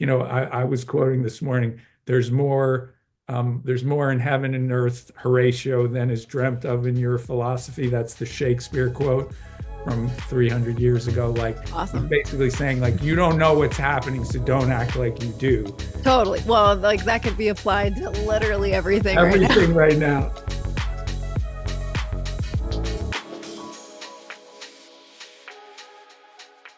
I was quoting this morning, there's more in heaven and earth, Horatio, than is dreamt of in your philosophy. That's the Shakespeare quote from 300 years ago. Like, he's Awesome. basically saying, like, you don't know what's happening, so don't act like you do. Totally. Well, like that could be applied to literally everything right now. Everything right now.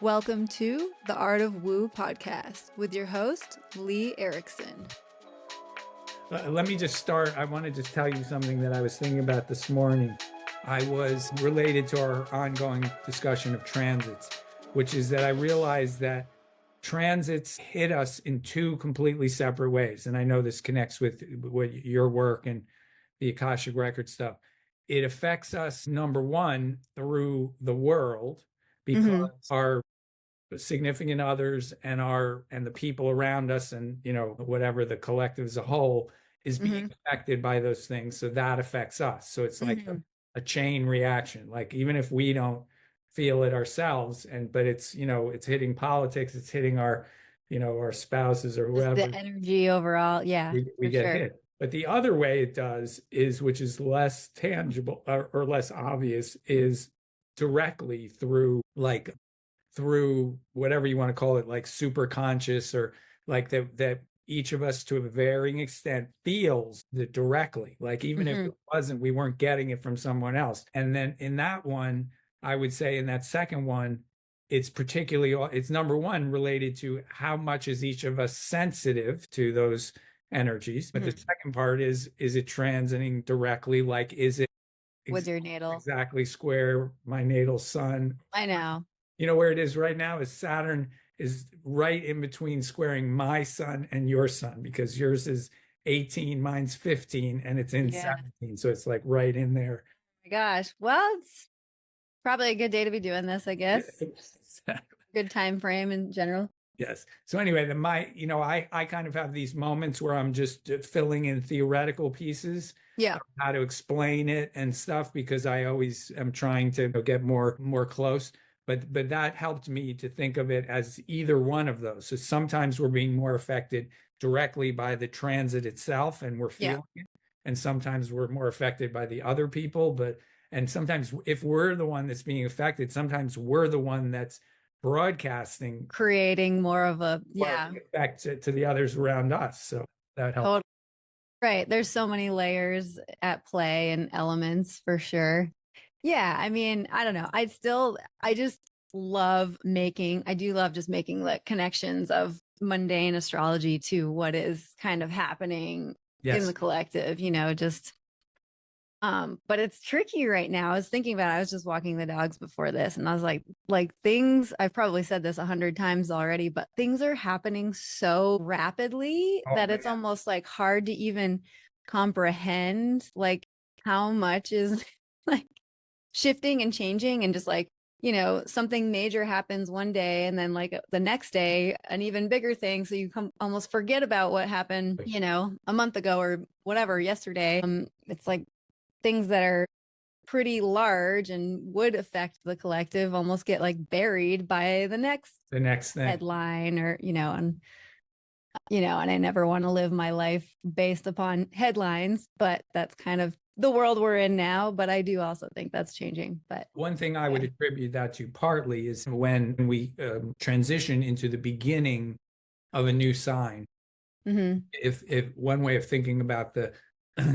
Welcome to the Art of Woo podcast with your host, Lee Erickson. Let me just start. I want to just tell you something that I was thinking about this morning. I was related to our ongoing discussion of transits, which is that I realized that transits hit us in two completely separate ways. And I know this connects with your work and the Akashic Record stuff. It affects us, number one, through the world, because our significant others and the people around us and whatever the collective as a whole is being affected by those things, so that affects us. So it's like a chain reaction. Like, even if we don't feel it ourselves, but it's hitting politics, it's hitting our spouses or Just whoever. the energy overall. Yeah, We for get sure. hit. But the other way it does is, which is less tangible or less obvious, is directly through whatever you want to call it, like super conscious, or like that each of us to a varying extent feels it directly. Like, even if it wasn't, we weren't getting it from someone else. And then in that one, I would say in that second one, it's number one related to how much is each of us sensitive to those energies. But the second part is it transiting directly? Like, is it With your natal. exactly square my natal sun? I know. Where it is right now is Saturn is right in between squaring my sun and your sun, because yours is 18, mine's 15, and it's in 17. So it's like right in there. Oh my gosh. Well, it's probably a good day to be doing this, I guess. Exactly. Good time frame in general. Yes. So anyway, I kind of have these moments where I'm just filling in theoretical pieces, Yeah. how to explain it and stuff, because I always am trying to get more close. But that helped me to think of it as either one of those. So sometimes we're being more affected directly by the transit itself and we're feeling it. And sometimes we're more affected by the other people. And sometimes if we're the one that's being affected, sometimes we're the one that's broadcasting, creating more of a effect to the others around us. So that helps. Totally. Right. There's so many layers at play and elements for sure. Yeah. I mean, I don't know. I just love I do love just making the connections of mundane astrology to what is kind of happening in the collective, just but it's tricky right now. I was thinking about I was just walking the dogs before this, and I was like things, I've probably said this 100 times already, but things are happening so rapidly that it's almost like hard to even comprehend like how much is like shifting and changing, and just like, something major happens one day and then like the next day an even bigger thing, so you almost forget about what happened a month ago or whatever, yesterday. It's like things that are pretty large and would affect the collective almost get like buried by the next thing, headline, or and I never want to live my life based upon headlines, but that's kind of the world we're in now. But I do also think that's changing. But one thing I would attribute that to partly is when we transition into the beginning of a new sign. If one way of thinking about the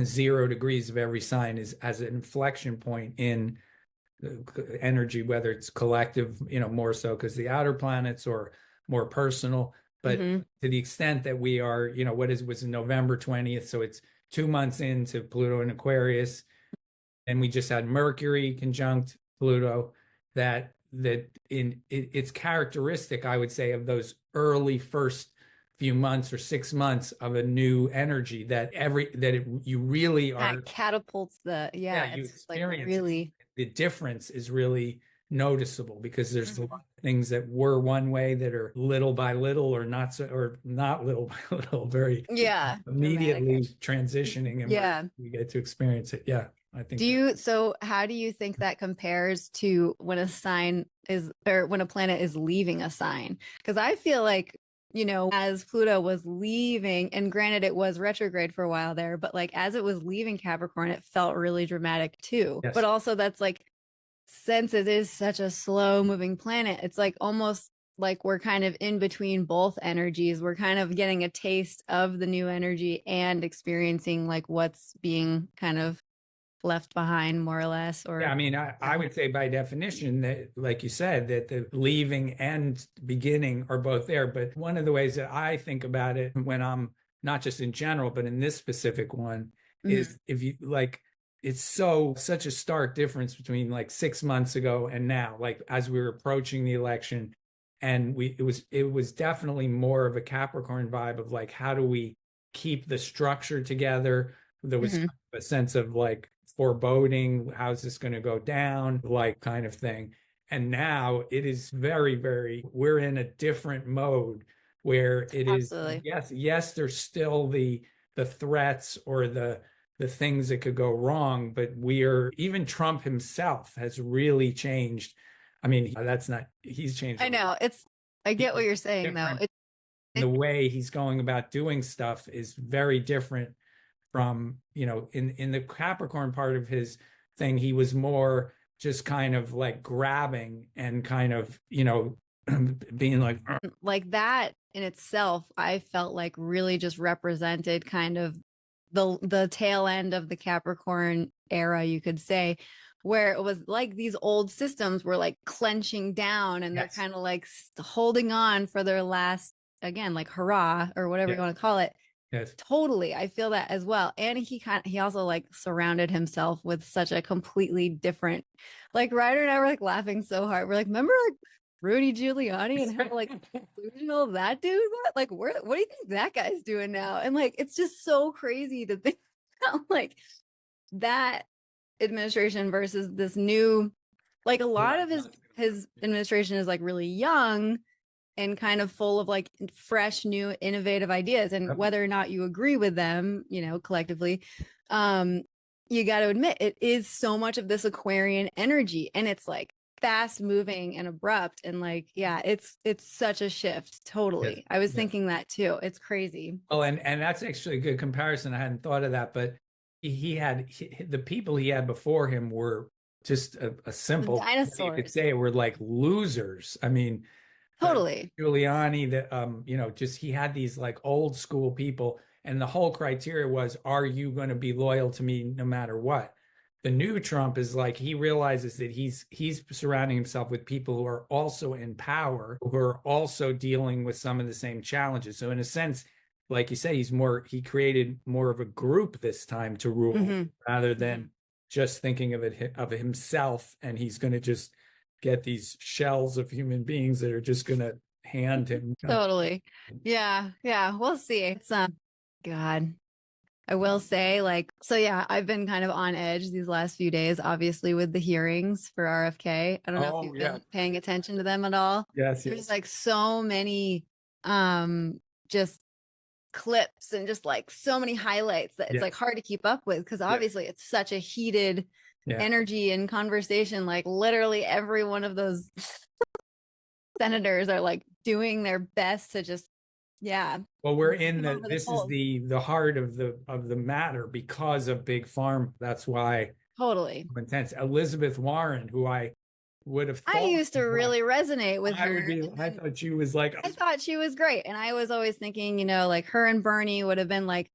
0 degrees of every sign is as an inflection point in the energy, whether it's collective, more so because the outer planets, or more personal. But to the extent that we are, was November 20th, so it's 2 months into Pluto in Aquarius, and we just had Mercury conjunct Pluto. It's characteristic, I would say, of those early first few months or 6 months of a new energy you really are, that catapults the you it's like experience really the difference is really noticeable, because there's a lot of things that were one way that are little by little, or not so, or not little by little, very immediately transitioning, and we get to experience it. I think. So how do you think that compares to when a sign is, or when a planet is leaving a sign? Because I feel like as Pluto was leaving, and granted it was retrograde for a while there, but like as it was leaving Capricorn, it felt really dramatic too. Yes. But also that's like, since it is such a slow moving planet, it's like almost like we're kind of in between both energies. We're kind of getting a taste of the new energy and experiencing like what's being kind of left behind, more or less. Or Yeah, I mean, I would say by definition that, like you said, that the leaving and beginning are both there. But one of the ways that I think about it when I'm not just in general, but in this specific one, is if you like, it's such a stark difference between like 6 months ago and now, like as we were approaching the election. And it was definitely more of a Capricorn vibe of like, how do we keep the structure together? There was a sense of like foreboding, how's this going to go down, like kind of thing. And now it is very, very, we're in a different mode where it Absolutely. is, yes, there's still the threats or the things that could go wrong, but even Trump himself has really changed. I mean, he's changed. I know. I get what you're saying though. The way he's going about doing stuff is very different from, in the Capricorn part of his thing, he was more just kind of like grabbing and kind of, being like that in itself, I felt like really just represented kind of the tail end of the Capricorn era, you could say, where it was like these old systems were like clenching down and they're kind of like holding on for their last, again, like hurrah or whatever you want to call it. Yes. Totally. I feel that as well. And he also like surrounded himself with such a completely different, like Ryder and I were like laughing so hard. We're like, remember like Rudy Giuliani and how like delusional that dude was? Like, what do you think that guy's doing now? And like, it's just so crazy to think about like that administration versus this new, like a lot of his administration is like really young and kind of full of like fresh, new, innovative ideas. And whether or not you agree with them, collectively, you got to admit it is so much of this Aquarian energy, and it's like fast moving and abrupt. And like, yeah, it's such a shift. Totally. Yes. I was thinking that too. It's crazy. Oh, and that's actually a good comparison. I hadn't thought of that, but the people he had before him were just a simple dinosaurs. You could say were like losers. I mean, totally. Giuliani, that just he had these like old school people, and the whole criteria was, are you going to be loyal to me no matter what? The new Trump is like, he realizes that he's surrounding himself with people who are also in power, who are also dealing with some of the same challenges. So in a sense, like you say, he created more of a group this time to rule, rather than just thinking of himself, and he's going to just get these shells of human beings that are just going to hand him. Totally. Yeah. We'll see. It's God. I will say, like, so yeah, I've been kind of on edge these last few days, obviously with the hearings for RFK. I don't know if you've been paying attention to them at all. Yes. There's like so many just clips and just like so many highlights that it's like hard to keep up with, because obviously it's such a heated energy and conversation. Like literally every one of those senators are like doing their best to just well, we're in this is the heart of the matter because of big pharma. That's why totally intense. Elizabeth Warren, who I would have thought I used to really resonate with her. I thought she was like, I thought she was great. And I was always thinking, like her and Bernie would have been like,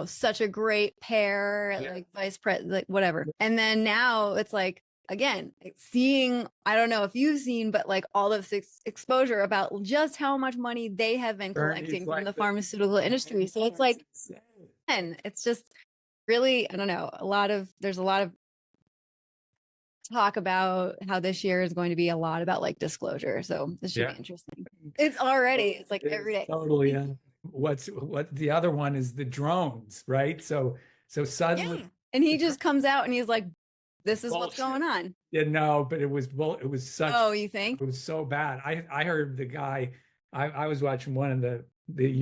such a great pair, like vice president, like whatever. And then now it's like, again, seeing, I don't know if you've seen, but like all of this exposure about just how much money they have been collecting from the pharmaceutical industry. So it's like, and it's just really, I don't know, there's a lot of talk about how this year is going to be a lot about like disclosure. So this should be interesting. It's like every day. Totally. Yeah. What the other one is the drones, right? So suddenly, and he just comes out and he's like, this is what's going on. Yeah, no, but it was such. Oh, you think? It was so bad. I heard the guy. I was watching one of the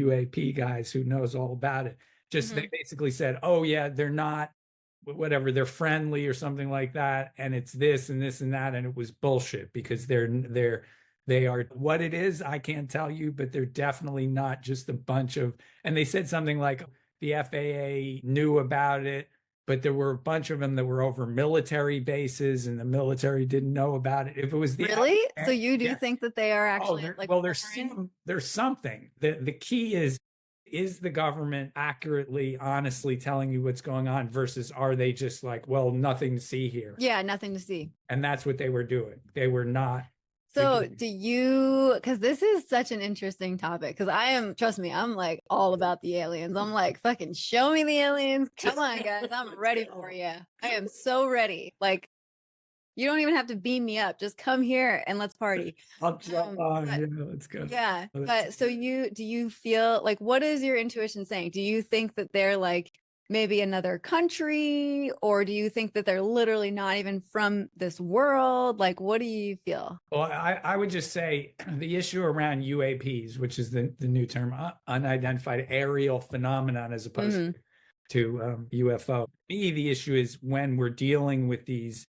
UAP guys who knows all about it. Just they basically said, "Oh yeah, they're not, whatever. They're friendly or something like that, and it's this and this and that." And it was bullshit because they're They are what it is, I can't tell you, but they're definitely not just a bunch of, and they said something like the FAA knew about it, but there were a bunch of them that were over military bases and the military didn't know about it. If it was the Really? So you do yeah. think that they are Oh, actually like well, foreign? there's something. The key is the government accurately, honestly telling you what's going on versus are they just like, well, nothing to see here? Yeah, nothing to see. And that's what they were doing. They were not. So do you, because this is such an interesting topic, because I am, trust me, I'm like all about the aliens. I'm like, fucking show me the aliens. Come on, guys. I'm ready for you. I am so ready. Like, you don't even have to beam me up. Just come here and let's party. I'll jump on. But, Yeah, let's go. yeah. But so do you feel like, what is your intuition saying? Do you think that they're like maybe another country, or do you think that they're literally not even from this world? Like, what do you feel? Well, I would just say the issue around UAPs, which is the new term, unidentified aerial phenomenon, as opposed Mm-hmm. to UFO. Me, the issue is when we're dealing with these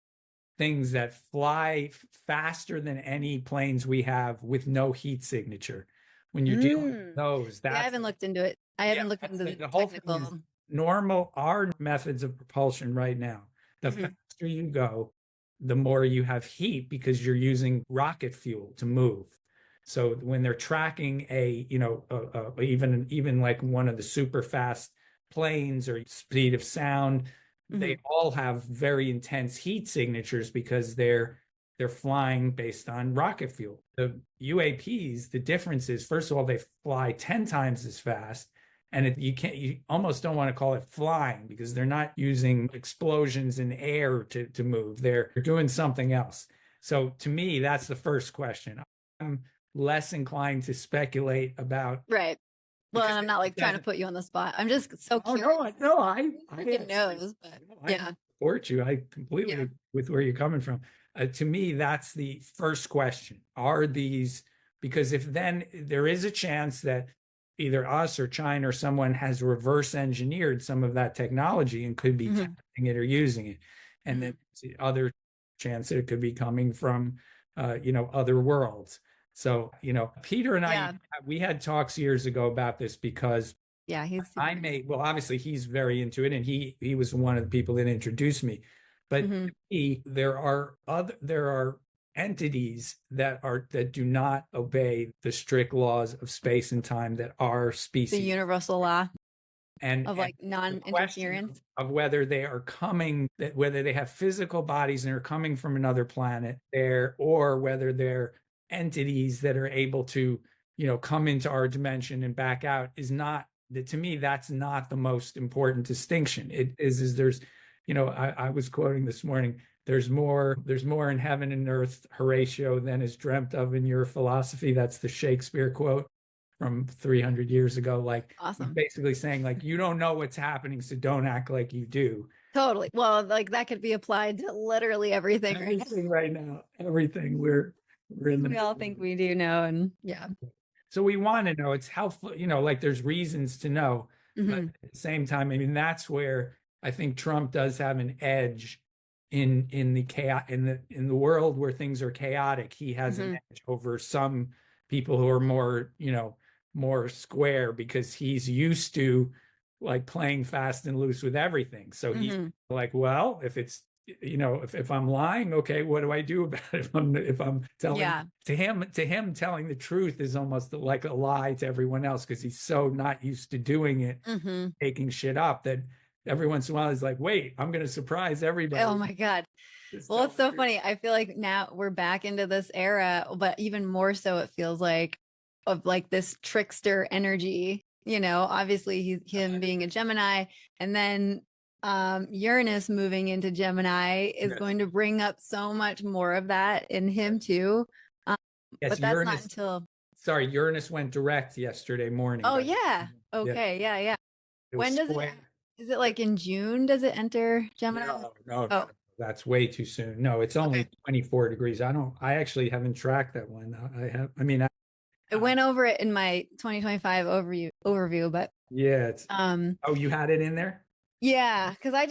things that fly faster than any planes we have with no heat signature. When you're dealing with those, Yeah, I that's haven't looked into it. I yeah, haven't looked that's into the the whole thing is technical. normal. Our methods of propulsion right now, the Mhm. faster you go, the more you have heat because you're using rocket fuel to move. So when they're tracking even like one of the super fast planes or speed of sound, they Mhm. all have very intense heat signatures because they're flying based on rocket fuel. The UAPs, the difference is, first of all, they fly 10 times as fast. And you almost don't want to call it flying because they're not using explosions in air to move. They're doing something else. So to me, that's the first question. I'm less inclined to speculate about Right. Well, and because I'm not like it trying to doesn't. put you on the spot. I'm just so Oh curious. no, I Freaking actually knows, but no, I yeah. support you. I completely Yeah. agree with where you're coming from. To me, that's the first question. Are these because if then there is a chance that either us or China or someone has reverse engineered some of that technology and could be Mhm. testing it or using it, and Mhm. then the other chance that it could be coming from other worlds. So Peter and I Yeah. we had talks years ago about this because Yeah. He's I super. made well, obviously he's very into it, and he was one of the people that introduced me. But Mhm. to me, there are entities that do not obey the strict laws of space and time that are The species. universal law of And like the question non-interference. of whether they are whether they have physical bodies and are coming from another planet there, or whether they're entities that are able to, come into our dimension and back out is not that to me, that's not the most important distinction. It is there's, I was quoting this morning, there's more in heaven and earth, Horatio, than is dreamt of in your philosophy. That's the Shakespeare quote from 300 years ago. Like he's Awesome. basically saying, like, you don't know what's happening, so don't act like you do. Totally. Well, like that could be applied to literally everything. Right? Everything right now, everything we're in the We all middle think of. we do know, and yeah. So we want to know. It's helpful, like there's reasons to know, but Hmm. at the same time, I mean, that's where I think Trump does have an edge in the chaos in the world where things are chaotic. He has an Hmm. edge over some people who are more square because he's used to like playing fast and loose with everything. So he's Hmm. like, well, if it's if I'm lying, okay, what do I do about it? If I'm telling Yeah. to him telling the truth is almost like a lie to everyone else because he's so not used to doing it, Hmm. taking shit up, that every once in a while he's like, wait, I'm going to surprise Oh everybody. my God. Just Well, tell it's the so truth. funny. I feel like now we're back into this era, but even more so, it feels like of like this trickster energy. Obviously him being a Gemini, and then Uranus moving into Gemini is Yes. going to bring up so much more of that in him too. Um, Yes, but that's not Uranus. until. Sorry, Uranus went direct yesterday morning. Oh yeah. Yeah, Okay. Yeah. Yeah. it was When does it? square. Is it like in June? Does it enter Gemini? No, Oh, that's way too soon. No, it's only okay. 24 degrees. I actually haven't tracked that one. I mean, I went over it in my 2025 overview, but yeah, um oh, you had it in there? Yeah, because I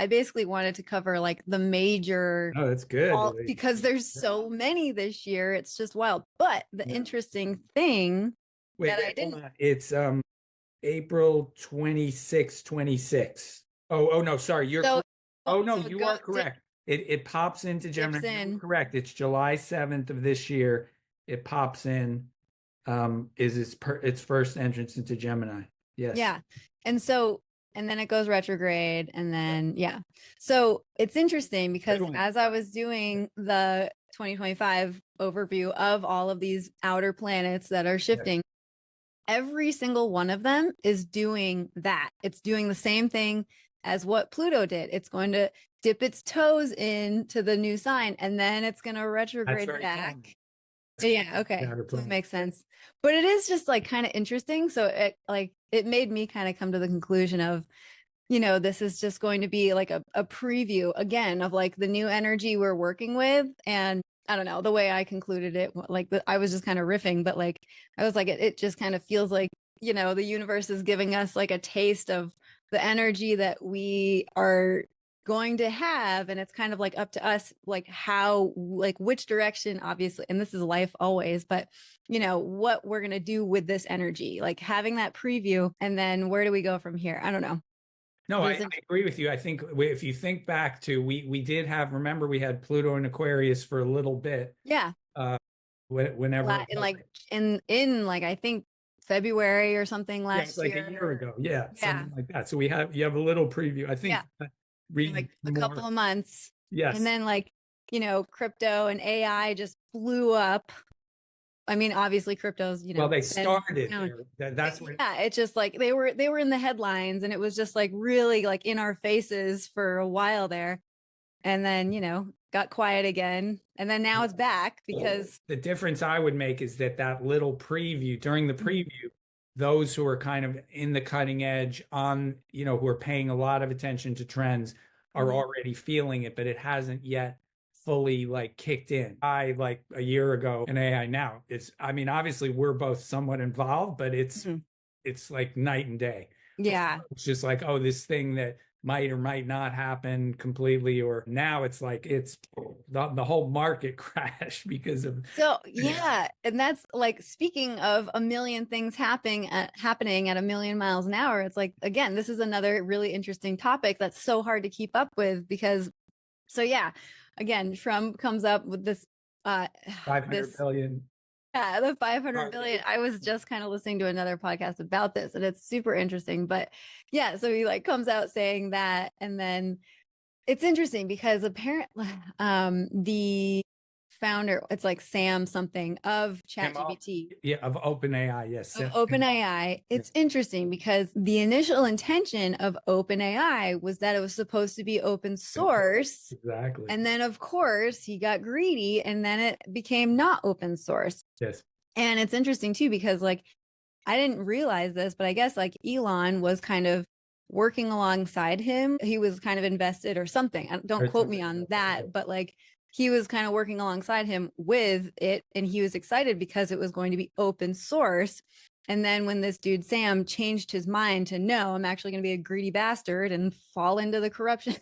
basically wanted to cover like the major, Oh, that's good. because there's so many this year. It's just wild. But the interesting thing Wait, that I wait, hold didn't, on. It's April 26, 26. Oh, no, sorry. so, Oh, no, so you go are correct. It pops into dips Gemini. You're in. correct. It's July 7th of this year. It pops in, is its first entrance into Gemini. Yes. Yeah. And so, and then it goes retrograde. And then, yeah. So it's interesting because Good one. as I was doing the 2025 overview of all of these outer planets that are shifting, every single one of them is doing that. It's doing the same thing as what Pluto did. It's going to dip its toes into the new sign and then it's going to That's retrograde very back. common. Yeah, okay. Outer That planet. makes sense. But it is just like kind of interesting. So it made me kind of come to the conclusion of, this is just going to be like a preview again of like the new energy we're working with. And I don't know, the way I concluded it, like I was just kind of riffing, but like I was like, it just kind of feels like, the universe is giving us like a taste of the energy that we are going to have. And it's kind of like up to us, like how, like which direction, obviously, and this is life always, but what we're going to do with this energy, like having that preview. And then where do we go from here? I don't know. No, I agree with you. I think if you think back to we did have, remember we had Pluto in Aquarius for a little bit. Yeah. Whenever In like I think February or something it's last like year. a year ago. Yeah, Yeah. something like that. So you have a little preview. I think Yeah. read Like a more. couple of months. Yes. And then like, crypto and AI just blew up. I mean, obviously crypto's, Well, they started there. That's when yeah, it's just like they were in the headlines and it was just like really like in our faces for a while there. And then, got quiet again. And then now it's back because the difference I would make is that little preview during the preview, those who are kind of in the cutting edge on, who are paying a lot of attention to trends are already feeling it, but it hasn't yet fully like kicked in. I like a year ago in AI now. I mean, obviously we're both somewhat involved, but it's like night and day. yeah. It's just like, oh, this thing that might or might not happen completely, or now it's like it's the whole market crashed because of So yeah, and that's like speaking of a million things happening at a million miles an hour. It's like again, this is another really interesting topic that's so hard to keep up with because so yeah, again, Trump comes up with this 500 billion. yeah, the 500 billion. I was just kind of listening to another podcast about this and it's super interesting, but yeah, so he like comes out saying that and then it's interesting because apparently the founder, it's like Sam something of ChatGPT. Yeah, of OpenAI, yes. Of OpenAI. It's interesting because the initial intention of OpenAI was that it was supposed to be open source. Exactly. And then of course he got greedy and then it became not open source. Yes. And it's interesting too, because like I didn't realize this, but I guess like Elon was kind of working alongside him. He was kind of invested or something. Don't quote me on that, but like he was kind of working alongside him with it. And he was excited because it was going to be open source. And then when this dude, Sam, changed his mind to no, I'm actually going to be a greedy bastard and fall into the corruption,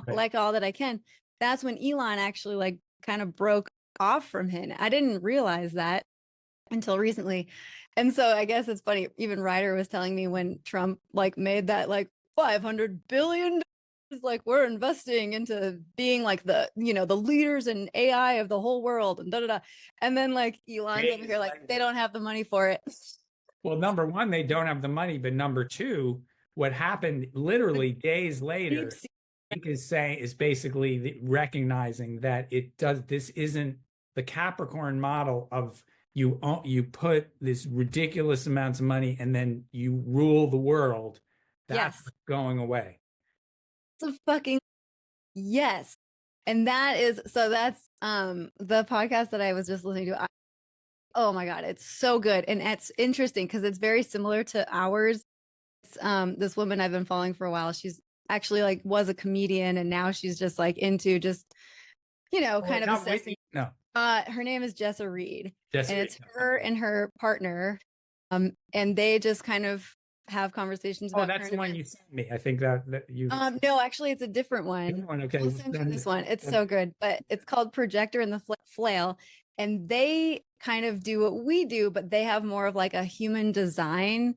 like all that I can. That's when Elon actually like kind of broke off from him. I didn't realize that until recently. And so I guess it's funny. Even Ryder was telling me when Trump like made that like 500 billion, like we're investing into being like the, the leaders in AI of the whole world and da da da. And then like Elon's over here, like they don't have the money for it. Well, number one, they don't have the money, but number two, what happened literally days later is basically recognizing that this isn't the Capricorn model of you put this ridiculous amounts of money and then you rule the world. That's going away. It's a fucking yes. And that's the podcast that I was just listening to. Oh my God, it's so good. And it's interesting because it's very similar to ours. It's this woman I've been following for a while. She's actually like was a comedian and now she's just like into just, kind of assessing. No. Her name is Jessa Reed. Jessa and Reed. It's her and her partner. And they just kind of have conversations Oh, about that's the current one you events. sent me. I think that you. No, actually, it's a different Good one. one. Okay. We'll Well, send you then- this one. It's then- so good, but it's called Projector and the Flail. And they kind of do what we do, but they have more of like a human design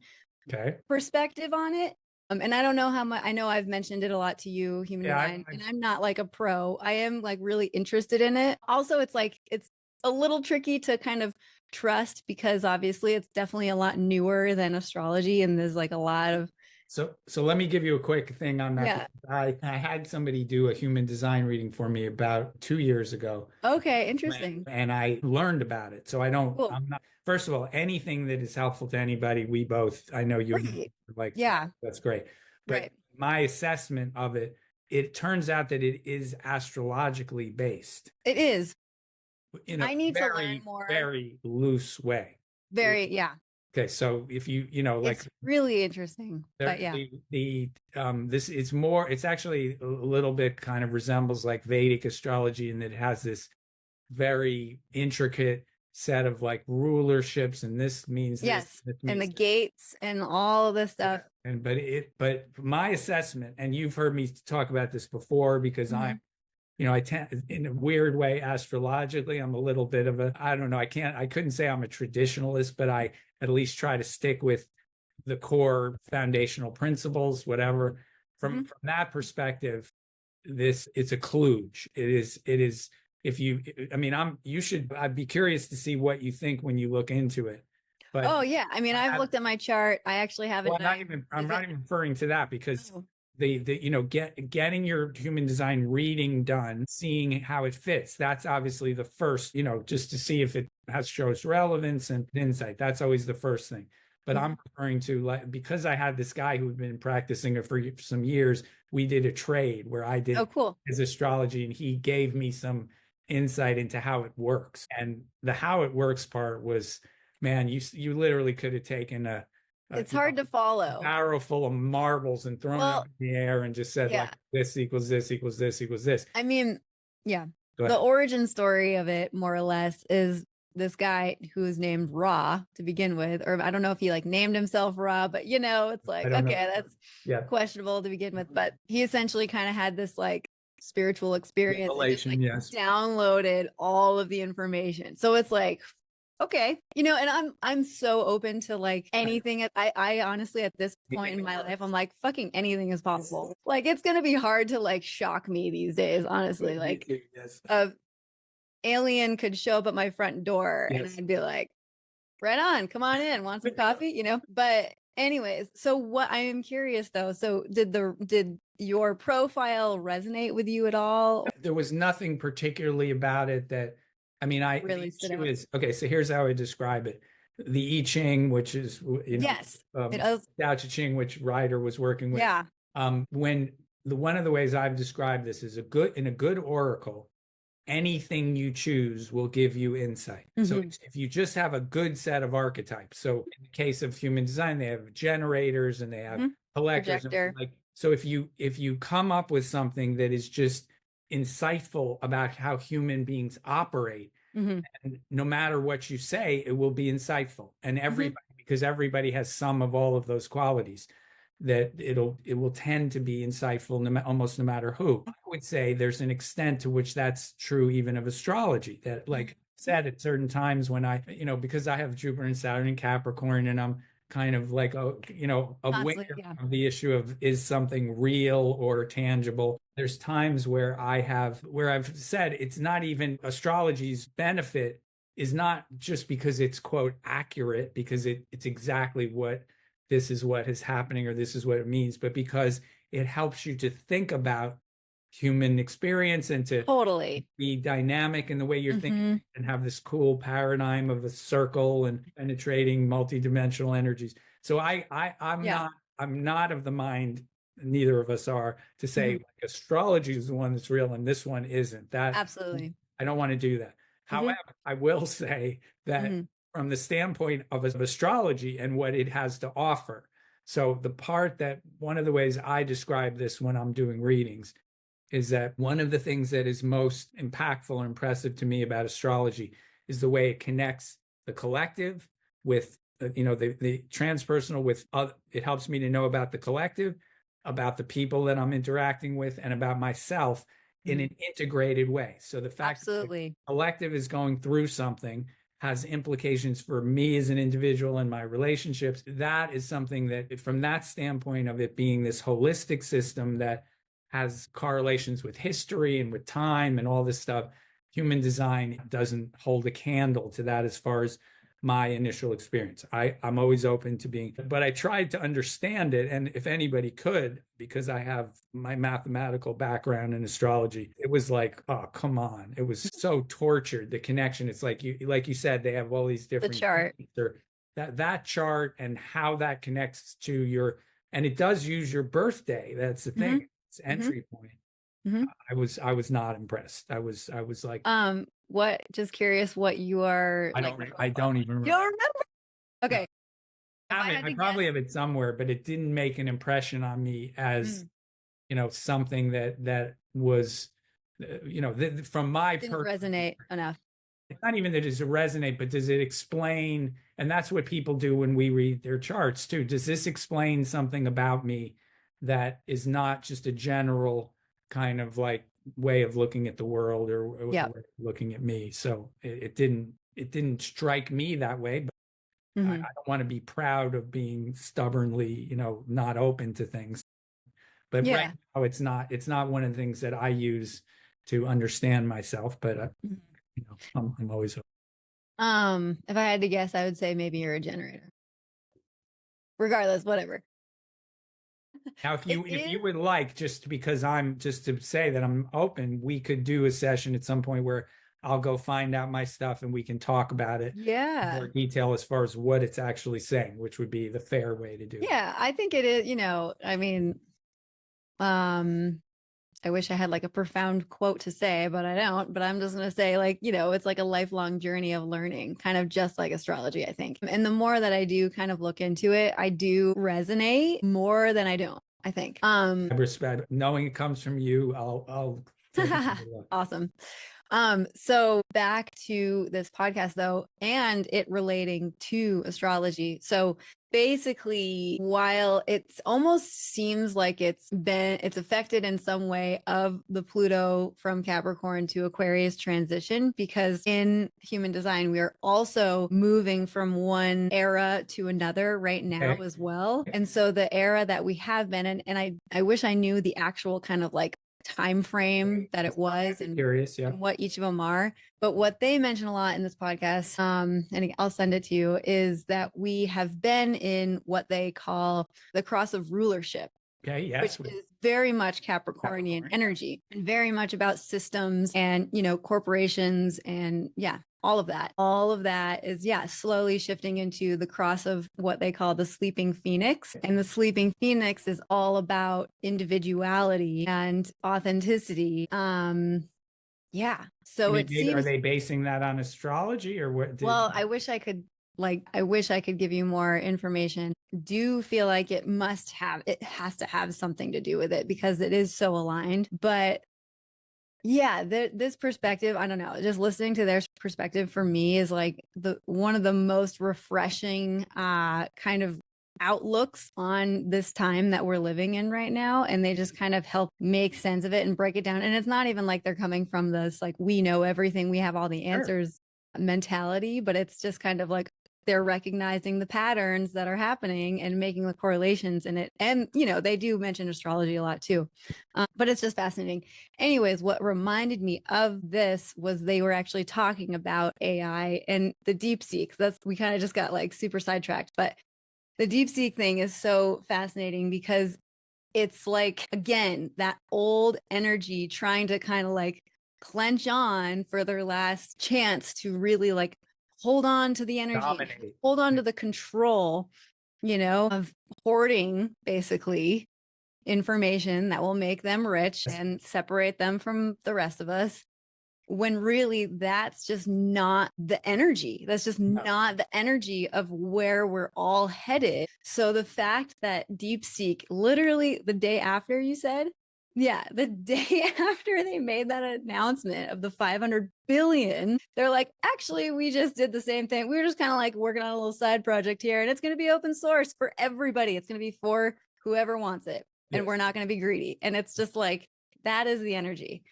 Okay. perspective on it. And I don't know how much, I know I've mentioned it a lot to you, human Yeah, design, and I'm not like a pro. I am like really interested in it. Also, it's like, it's a little tricky to kind of trust because obviously it's definitely a lot newer than astrology. And there's like a lot of, So let me give you a quick thing on that. yeah. I had somebody do a human design reading for me about 2 years ago. Okay, interesting. And I learned about it. So Cool. I'm not, first of all, anything that is helpful to anybody, we both, I know you Right. like, Yeah. that's great. But Right. my assessment of it, it turns out that it is astrologically based It is. in a I need to learn very, more. very loose way. Very, yeah. Okay. So if like It's really interesting. But yeah. this is more, it's actually a little bit kind of resembles like Vedic astrology, and it has this very intricate set of like rulerships, and this means Yes. this And the means gates and all of this stuff. and but my assessment, and you've heard me talk about this before because Mhm. I tend, in a weird way, astrologically, I'm a little bit of I don't know, I couldn't say I'm a traditionalist, but I at least try to stick with the core foundational principles, whatever. From that perspective, it's a kludge. It is if you, I mean, I'd be curious to see what you think when you look into it. But Oh yeah. I mean, I've looked at my chart. I actually have well, it. I'm not even referring to that because Oh. getting your human design reading done, seeing how it fits, that's obviously the first, just to see if it shows relevance and insight. That's always the first thing. But I'm referring to, like, because I had this guy who had been practicing it for some years, we did a trade where I did cool. his astrology and he gave me some insight into how it works. And the how it works part was, man, you literally could have taken It's hard to follow. a barrel full of marbles and thrown them in the air and just said, yeah. like, this equals this equals this equals this. I mean, yeah. Go The ahead. origin story of it, more or less, is this guy who is named Ra to begin with, or I don't know if he like named himself Ra, but it's like, I don't know. okay, that's Yeah. questionable to begin with. But he essentially kind of had this like spiritual experience and just, Revelation, like, yes. downloaded all of the information. So it's like, okay, and I'm so open to like anything. I honestly, at this point in my life, I'm like, fucking anything is possible. Like, it's gonna be hard to like shock me these days, honestly. Like, Yes. alien could show up at my front door and Yes. I'd be like, right on, come on in, want some coffee, But anyways, so what I am curious though, so did your profile resonate with you at all? There was nothing particularly about it that, I mean, Really the stood issue out? is, okay, so here's how I describe it. The I Ching, which is, Yes, it does. Tao Te Ching, which Ryder was working with. Yeah. When one of the ways I've described this is in a good oracle, anything you choose will give you insight. So if you just have a good set of archetypes, so in the case of human design, they have generators and they have collectors. Projector. So if you come up with something that is just insightful about how human beings operate, and no matter what you say, it will be insightful. And because everybody has some of all of those qualities, that it will tend to be insightful almost no matter who. I would say there's an extent to which that's true even of astrology, that, like I said, at certain times when because I have Jupiter and Saturn in Capricorn, and I'm kind of like, aware of the issue of, is something real or tangible. There's times where I've said it's not even astrology's benefit is not just because it's, quote, accurate, because it's exactly this is what is happening or this is what it means, but because it helps you to think about human experience and to totally be dynamic in the way you're thinking and have this cool paradigm of a circle and penetrating multidimensional energies. So I'm not of the mind, neither of us are, to say like, astrology is the one that's real and this one isn't. That absolutely, I don't want to do that. However, I will say that from the standpoint of astrology and what it has to offer. So one of the ways I describe this when I'm doing readings is that one of the things that is most impactful or impressive to me about astrology is the way it connects the collective with the transpersonal with other, it helps me to know about the collective, about the people that I'm interacting with, and about myself in an integrated way. So the fact that Absolutely. the collective is going through something has implications for me as an individual and my relationships. That is something that, from that standpoint of it being this holistic system that has correlations with history and with time and all this stuff, human design doesn't hold a candle to that as far as my initial experience. I'm always open to being, but I tried to understand it. And if anybody could, because I have my mathematical background in astrology, it was like, oh, come on. It was so tortured, the connection. It's like you said, they have all these different chart. or that chart and how that connects to your, and it does use your birthday. That's the thing. It's entry point. I was not impressed. I was like, what, just curious what you are I don't even remember. You don't remember? Okay. I probably have it somewhere, but it didn't make an impression on me as, something that was, from my didn't resonate enough. It's not even that does it resonate, but does it explain? And that's what people do when we read their charts too. Does this explain something about me that is not just a general kind of like way of looking at the world or looking at me? So it didn't strike me that way, but I don't want to be proud of being stubbornly, not open to things. But right now it's not one of the things that I use to understand myself, but I'm always open. If I had to guess, I would say maybe you're a generator. Regardless, whatever. Now, if you would like, just because just to say that I'm open, we could do a session at some point where I'll go find out my stuff and we can talk about it in more detail as far as what it's actually saying, which would be the fair way to do it. Yeah, I think it is, I mean, I wish I had like a profound quote to say, but I don't. But I'm just going to say, like, it's like a lifelong journey of learning, kind of just like astrology, I think. And the more that I do kind of look into it, I do resonate more than I don't, I think. I respect knowing it comes from you. I'll take it. Awesome. So back to this podcast though, and it relating to astrology. So basically, while it almost seems like it's affected in some way of the Pluto from Capricorn to Aquarius transition, because in human design, we are also moving from one era to another right now as well. And so the era that we have been in, and I wish I knew the actual kind of like time frame that it was and, curious, and what each of them are. But what they mention a lot in this podcast, and I'll send it to you, is that we have been in what they call the cross of rulership. Okay, yes. Which is very much Capricornian energy and very much about systems and, corporations and all of that. All of that is, slowly shifting into the cross of what they call the sleeping phoenix. And the sleeping phoenix is all about individuality and authenticity. So it seems, are they basing that on astrology or what? Well, I wish I could give you more information. Do feel like it has to have something to do with it because it is so aligned. But this perspective, I don't know, just listening to their perspective for me is like one of the most refreshing kind of outlooks on this time that we're living in right now. And they just kind of help make sense of it and break it down. And it's not even like they're coming from this, like, we know everything, we have all the answers mentality, but it's just kind of like they're recognizing the patterns that are happening and making the correlations in it. And, they do mention astrology a lot too, but it's just fascinating. Anyways, what reminded me of this was they were actually talking about AI and the DeepSeek. We kind of just got like super sidetracked, but the DeepSeek thing is so fascinating because it's like, again, that old energy trying to kind of like clench on for their last chance to really like hold on to the energy, hold on to the control, of hoarding basically information that will make them rich and separate them from the rest of us. When really that's just not the energy. That's just not the energy of where we're all headed. So the fact that DeepSeek, literally the day after you said, Yeah, the day after they made that announcement of the 500 billion, they're like, actually, we just did the same thing. We were just kind of like working on a little side project here, and it's going to be open source for everybody. It's going to be for whoever wants it, and we're not going to be greedy. And it's just like, that is the energy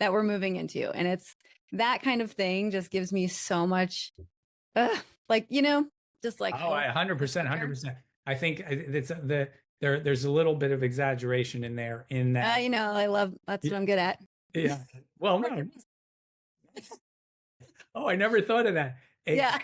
that we're moving into. And it's that kind of thing just gives me so much, like, just like, Oh, 100%, 100%. I think it's there's a little bit of exaggeration in there in that. That's what I'm good at. Yeah. Well, no. Oh, I never thought of that. Yeah.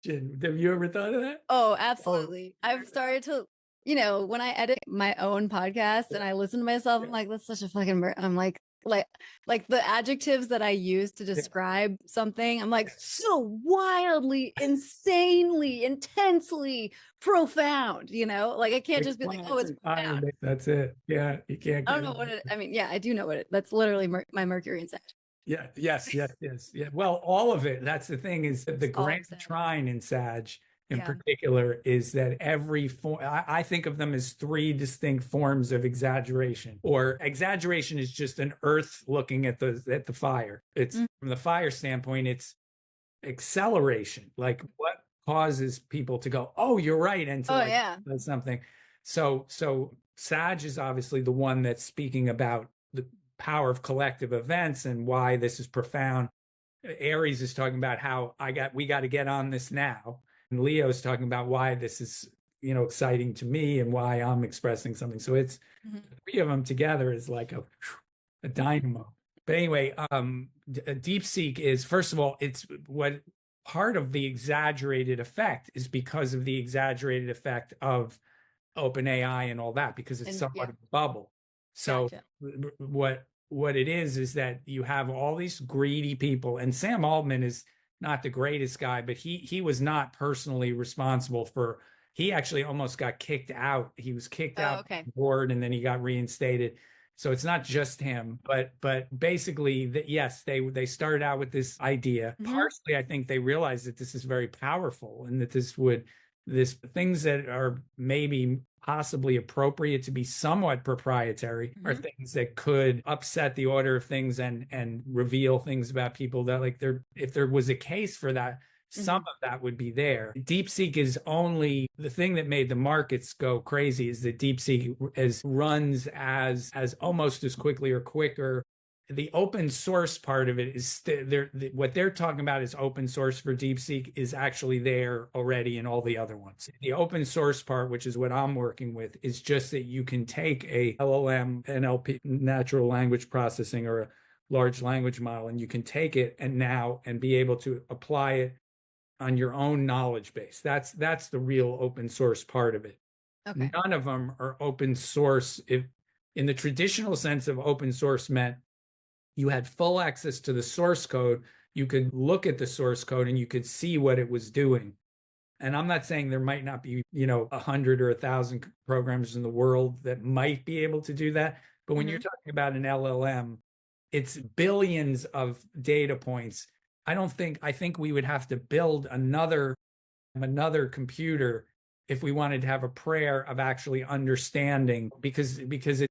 Have you ever thought of that? Oh, absolutely. I've started to, when I edit my own podcast and I listen to myself, I'm like, that's such a fucking, I'm like the adjectives that I use to describe something, I'm like, so wildly, insanely, intensely profound, like I can't just be like, oh, it's profound. That's it. Yeah, you can't. I don't know what it, I mean, yeah, I do know what that's literally my Mercury and Sag. Yeah, yes. Yeah. Well, all of it. That's the thing is the grand trine in Sag in particular is that every form, I think of them as three distinct forms of exaggeration. Or exaggeration is just an earth looking at the fire. It's from the fire standpoint, it's acceleration. Like what causes people to go, oh, you're right, and to something. So Sag is obviously the one that's speaking about the power of collective events and why this is profound. Aries is talking about how we got to get on this now. And Leo is talking about why this is, exciting to me and why I'm expressing something. So it's the three of them together is like a dynamo. But anyway, DeepSeek is, first of all, it's what part of the exaggerated effect is because of the exaggerated effect of OpenAI and all that, because it's somewhat of a bubble. So what it is that you have all these greedy people, and Sam Altman is not the greatest guy, but he was not personally responsible for. He actually almost got kicked out. He was kicked out of the board, and then he got reinstated. So it's not just him, but basically, yes, they started out with this idea. Partially, I think they realized that this is very powerful, and that this things that are maybe possibly appropriate to be somewhat proprietary are things that could upset the order of things and reveal things about people that, like, if there was a case for that, some of that would be there. DeepSeek is only the thing that made the markets go crazy is that DeepSeek runs as almost as quickly or quicker. The open source part of it is what they're talking about is open source for DeepSeek is actually there already in all the other ones. The open source part, which is what I'm working with, is just that you can take a LLM, NLP, natural language processing, or a large language model, and you can take it and be able to apply it on your own knowledge base. That's the real open source part of it. Okay. None of them are open source. If in the traditional sense of open source meant you had full access to the source code, you could look at the source code and you could see what it was doing. And I'm not saying there might not be, 100 or 1,000 programs in the world that might be able to do that. But when you're talking about an LLM, it's billions of data points. I think we would have to build another computer if we wanted to have a prayer of actually understanding, because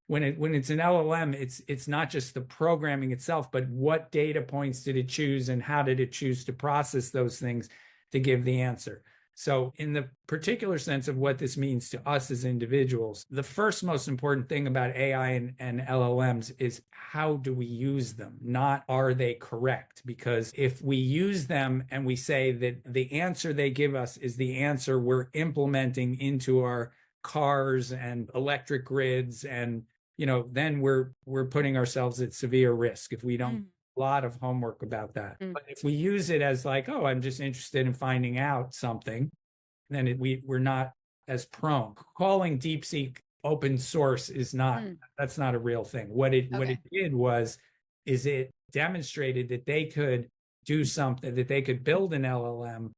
when it's an LLM, it's not just the programming itself, but what data points did it choose and how did it choose to process those things to give the answer. So in the particular sense of what this means to us as individuals, the first most important thing about AI and LLMs is how do we use them, not are they correct? Because if we use them and we say that the answer they give us is the answer we're implementing into our cars and electric grids, and then we're putting ourselves at severe risk if we don't a lot of homework about that. But if we use it as like, oh, I'm just interested in finding out something, then we're not as prone. Calling DeepSeek open source is not, that's not a real thing. What it did is it demonstrated that they could do something, that they could build an LLM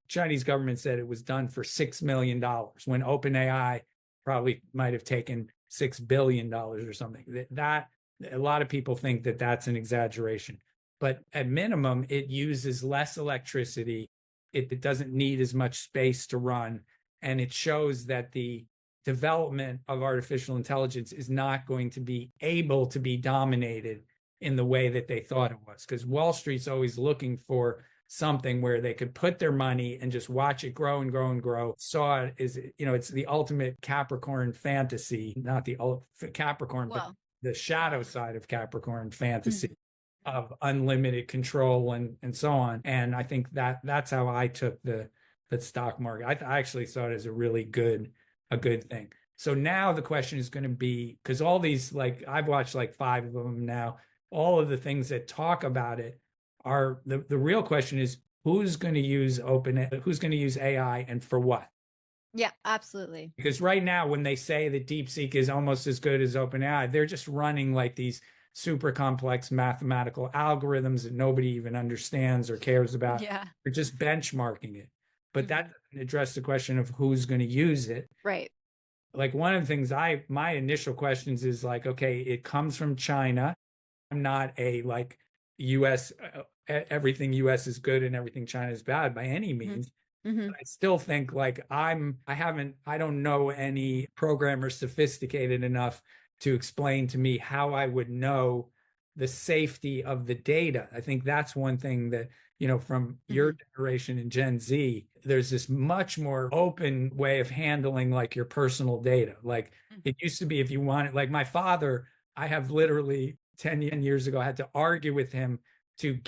Chinese government said it was done for $6 million when OpenAI probably might have taken $6 billion or something. That a lot of people think that that's an exaggeration, but at minimum, it uses less electricity. It doesn't need as much space to run. And it shows that the development of artificial intelligence is not going to be able to be dominated in the way that they thought it was, because Wall Street's always looking for something where they could put their money and just watch it grow and grow and grow. Saw it is, it's the ultimate Capricorn fantasy, not the Capricorn, but the shadow side of Capricorn fantasy of unlimited control and so on. And I think that's how I took the stock market. I actually saw it as a good thing. So now the question is going to be, because all these, like, I've watched like 5 of them now, all of the things that talk about it are the real question is who's going to use AI and for what? Yeah, absolutely. Because right now, when they say that DeepSeek is almost as good as OpenAI, they're just running like these super complex mathematical algorithms that nobody even understands or cares about. Yeah. They're just benchmarking it. But that doesn't address the question of who's going to use it. Right. Like, one of the things my initial questions is like, okay, it comes from China. I'm not a like US, everything US is good and everything China is bad by any means. But I still think like I don't know any programmer sophisticated enough to explain to me how I would know the safety of the data. I think that's one thing that, from your generation and Gen Z, there's this much more open way of handling like your personal data. Like it used to be, if you wanted, like my father, I have literally 10 years ago, I had to argue with him to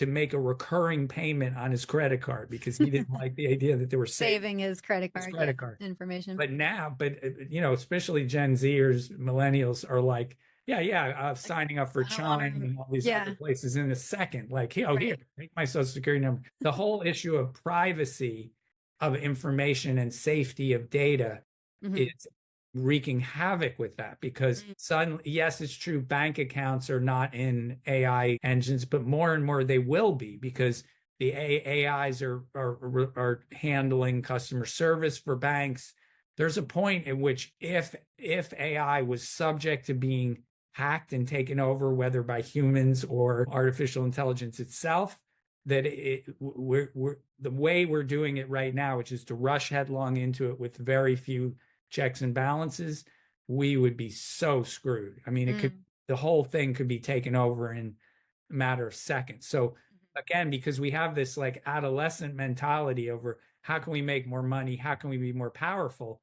make a recurring payment on his credit card because he didn't like the idea that they were saving his credit card information. But now, especially Gen Zers, millennials are like, signing up for Chime and all these other places in a second. Like, here, take my social security number. The whole issue of privacy of information and safety of data is wreaking havoc with that, because suddenly, yes, it's true, bank accounts are not in AI engines, but more and more they will be, because the AIs are handling customer service for banks. There's a point at which if AI was subject to being hacked and taken over, whether by humans or artificial intelligence itself, that we're the way we're doing it right now, which is to rush headlong into it with very few checks and balances, we would be so screwed. I mean, the whole thing could be taken over in a matter of seconds. So again, because we have this like adolescent mentality over how can we make more money? How can we be more powerful?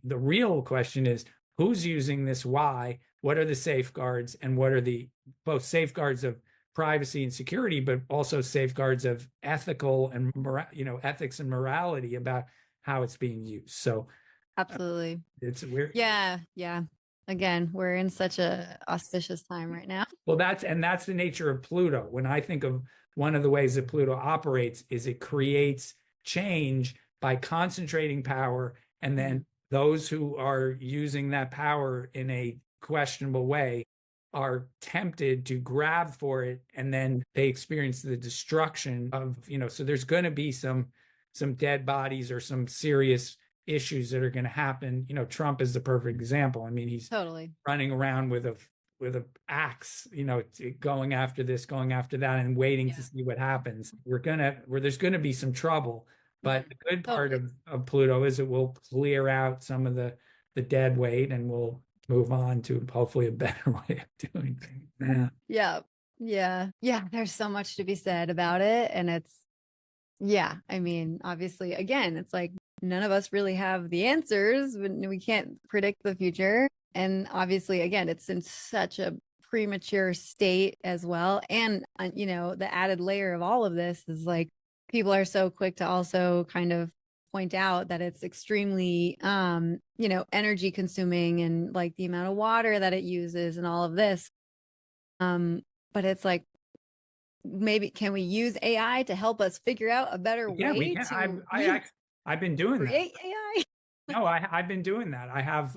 The real question is who's using this? Why? What are the safeguards? And what are the both safeguards of privacy and security, but also safeguards of ethical and ethics and morality about how it's being used. So absolutely. It's weird. Yeah. Again, we're in such a auspicious time right now. Well, that's the nature of Pluto. When I think of one of the ways that Pluto operates is it creates change by concentrating power, and then those who are using that power in a questionable way are tempted to grab for it, and then they experience the destruction of, so there's going to be some dead bodies or some serious issues that are going to happen. Trump is the perfect example. I mean, he's totally running around with a axe, going after this, going after that, and waiting to see what happens. There's going to be some trouble, but the good part of Pluto is it will clear out some of the dead weight, and we'll move on to hopefully a better way of doing things. Yeah. There's so much to be said about it. And I mean, obviously, again, it's like none of us really have the answers. We can't predict the future. And obviously, again, it's in such a premature state as well. And, the added layer of all of this is like people are so quick to also kind of point out that it's extremely, energy consuming, and like the amount of water that it uses and all of this. But it's like, maybe can we use AI to help us figure out a better way we can. to I've been doing create that. AI? No, I've been doing that. I have,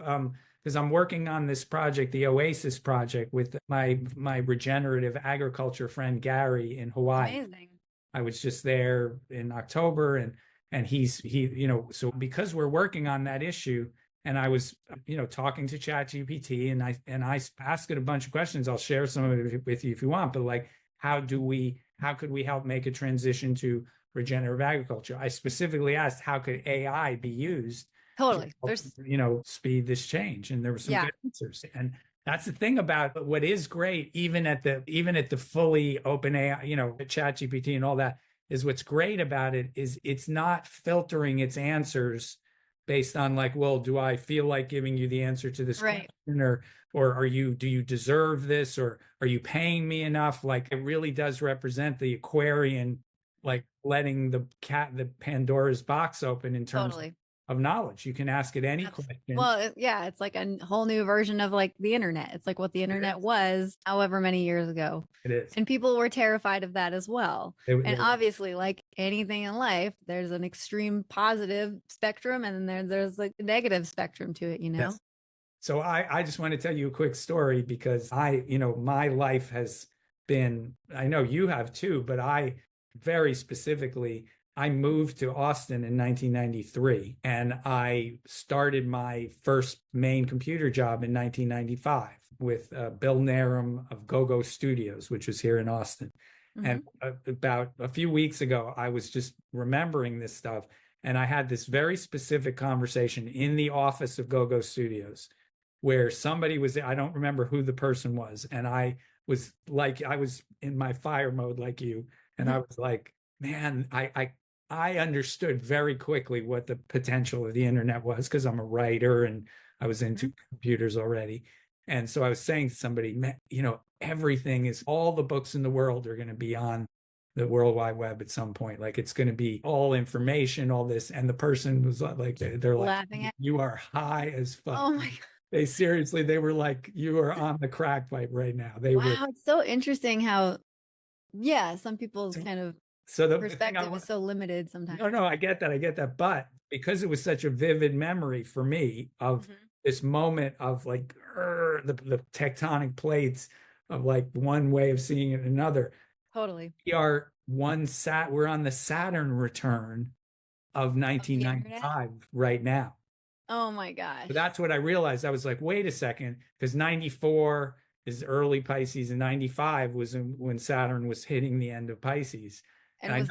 because I'm working on this project, the Oasis project, with my regenerative agriculture friend Gary in Hawaii. Amazing. I was just there in October, and he so because we're working on that issue, and I was talking to ChatGPT, and I asked it a bunch of questions. I'll share some of it with you if you want, but like how could we help make a transition to regenerative agriculture? I specifically asked how could AI be used Totally. help, There's, speed this change. And there were some yeah, good answers. And that's the thing about what is great, even at the fully open AI, chat GPT and all that, is what's great about it is it's not filtering its answers based on like, well, do I feel like giving you the answer to this right. question, or do you deserve this, or are you paying me enough? Like it really does represent the Aquarian, like letting the Pandora's box open in terms Totally. of knowledge. You can ask it any question. Well, yeah, it's like a whole new version of like the internet. It's like what the internet was however many years ago. It is. And people were terrified of that as well. And obviously, like anything in life, there's an extreme positive spectrum and then there's like a negative spectrum to it, Yes. So I just want to tell you a quick story because my life has been, I know you have too, but I very specifically, I moved to Austin in 1993 and I started my first main computer job in 1995 with Bill Narum of GoGo Studios, which was here in Austin. And about a few weeks ago, I was just remembering this stuff. And I had this very specific conversation in the office of GoGo Studios where somebody was, I don't remember who the person was. And I was in my fire mode like you. And I was like, man, I understood very quickly what the potential of the internet was because I'm a writer and I was into computers already. And so I was saying to somebody, everything is, all the books in the world are going to be on the World Wide Web at some point. Like it's going to be all information, all this. And the person was like, they're like, laughing at you are high as fuck. Oh my God. They were like, you are on the crack pipe right now. Wow, it's so interesting how, some people's kind of perspective is so limited sometimes. No, I get that. But because it was such a vivid memory for me of this moment of like the tectonic plates of like one way of seeing it, another. Totally. We're on the Saturn return of 1995 right now. Oh my gosh. So that's what I realized. I was like, wait a second, because 94 is early Pisces and 95 was when Saturn was hitting the end of Pisces. And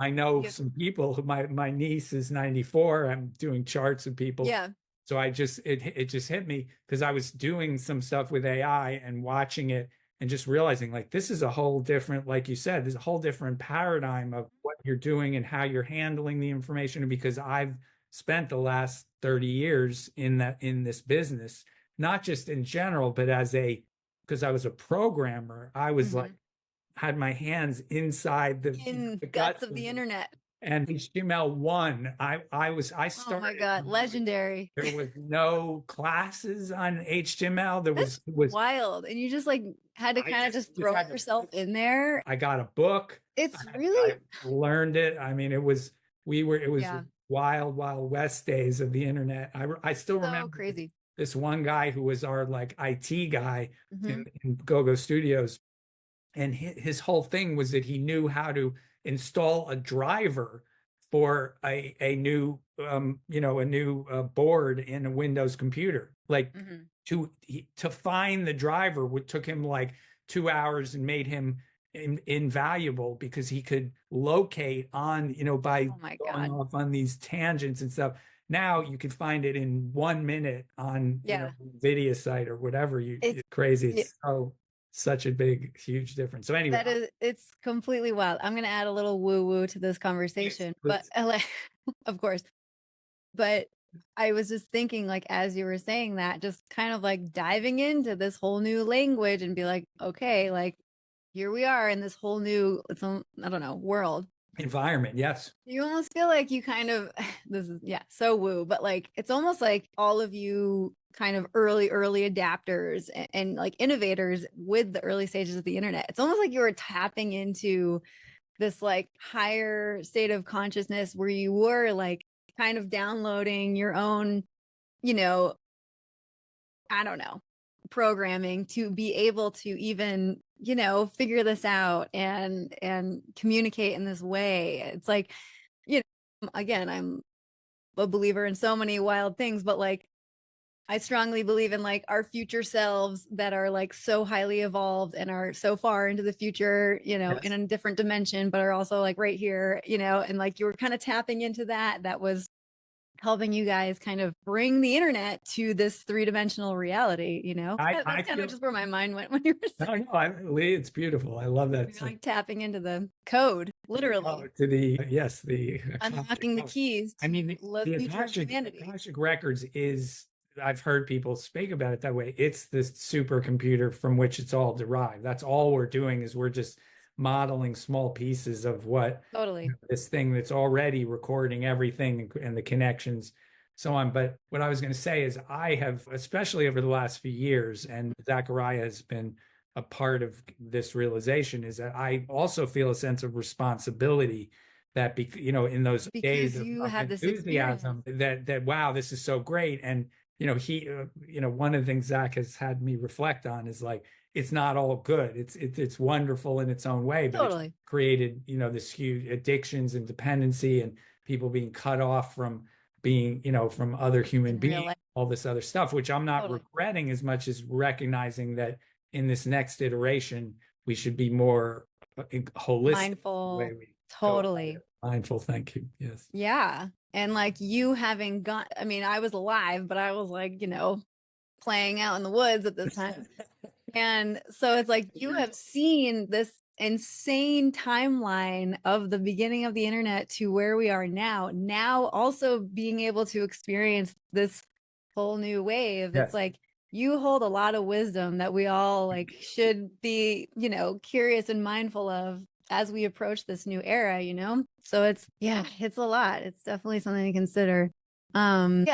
I know some people who my niece is 94. I'm doing charts of people. Yeah. So it just hit me because I was doing some stuff with AI and watching it and just realizing like this is a whole different, like you said, there's a whole different paradigm of what you're doing and how you're handling the information. Because I've spent the last 30 years in this business, not just in general, but because I was a programmer, I was like, had my hands inside the guts of the internet. And HTML1, I started. Oh my God, legendary. There was no classes on HTML. There was wild. And you just like had to kind of just throw yourself in there. I got a book. It's really I learned it. I mean, it was wild west days of the internet. I still remember crazy. This one guy who was our like IT guy in GoGo Studios. And his whole thing was that he knew how to install a driver for a new board in a Windows computer. Like to find the driver took him like 2 hours and made him invaluable because he could locate on by going off on these tangents and stuff. Now you can find it in 1 minute on Nvidia site or whatever. It's crazy. It's such a huge difference. So anyway, it's completely wild. I'm going to add a little woo to this conversation, but of course, but I was just thinking, like, as you were saying that, just kind of like diving into this whole new language and be like, okay, like here we are in this whole new, world. Environment. Yes. You almost feel like you kind of, this is, so woo, but like, it's almost like all of you kind of early adapters and like innovators with the early stages of the internet. It's almost like you were tapping into this like higher state of consciousness where you were like kind of downloading your own, programming to be able to even, figure this out and communicate in this way. It's like, again, I'm a believer in so many wild things, but like, I strongly believe in like our future selves that are like so highly evolved and are so far into the future, in a different dimension, but are also like right here, and like you were kind of tapping into that. That was helping you guys kind of bring the internet to this three-dimensional reality, I That's kind feel of just where my mind went when you were saying Lee, it's beautiful. I love that. you're like tapping into the code, literally To the yes, the unlocking the Akashic. keys I mean, to the future of humanity. Akashic Records is, I've heard people speak about it that way. It's this supercomputer from which it's all derived. That's all we're doing is we're just modeling small pieces of what Totally. this thing that's already recording everything and the connections, so on. But what I was going to say is I have, especially over the last few years, and Zachariah has been a part of this realization, is that I also feel a sense of responsibility that in those days Because you of have this enthusiasm that wow, this is so great. And one of the things Zach has had me reflect on is like, it's not all good. It's wonderful in its own way, but Totally. it's created, this huge addictions and dependency and people being cut off from being, from other human In real beings, life. all this other stuff, which I'm not Totally. regretting as much as recognizing that in this next iteration, we should be more holistic. Mindful. Totally. Mindful. Thank you. Yes. Yeah. And like you having gone, I mean, I was alive, but I was like, playing out in the woods at this time. And so it's like you have seen this insane timeline of the beginning of the internet to where we are now also being able to experience this whole new wave. Yes. It's like you hold a lot of wisdom that we all like should be, curious and mindful of as we approach this new era, so it's a lot. It's definitely something to consider. And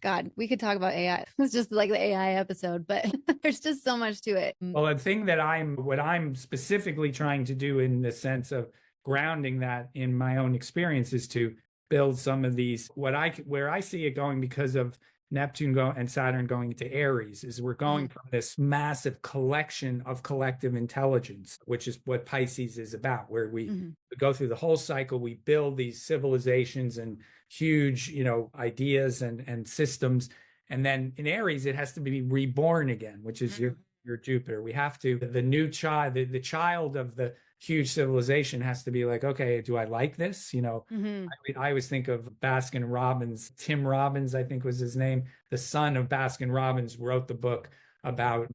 God, we could talk about AI. It's just like the AI episode, but there's just so much to it. Well, the thing that what I'm specifically trying to do in the sense of grounding that in my own experience is to build some of these, where I see it going because of Neptune and Saturn going into Aries, is we're going from this massive collection of collective intelligence, which is what Pisces is about, where we go through the whole cycle, we build these civilizations and huge, ideas and systems. And then in Aries, it has to be reborn again, which is your Jupiter. We have to, the new child, the child of the huge civilization has to be like, okay, do I like this? I always think of Baskin Robbins. Tim Robbins, I think was his name. The son of Baskin Robbins wrote the book about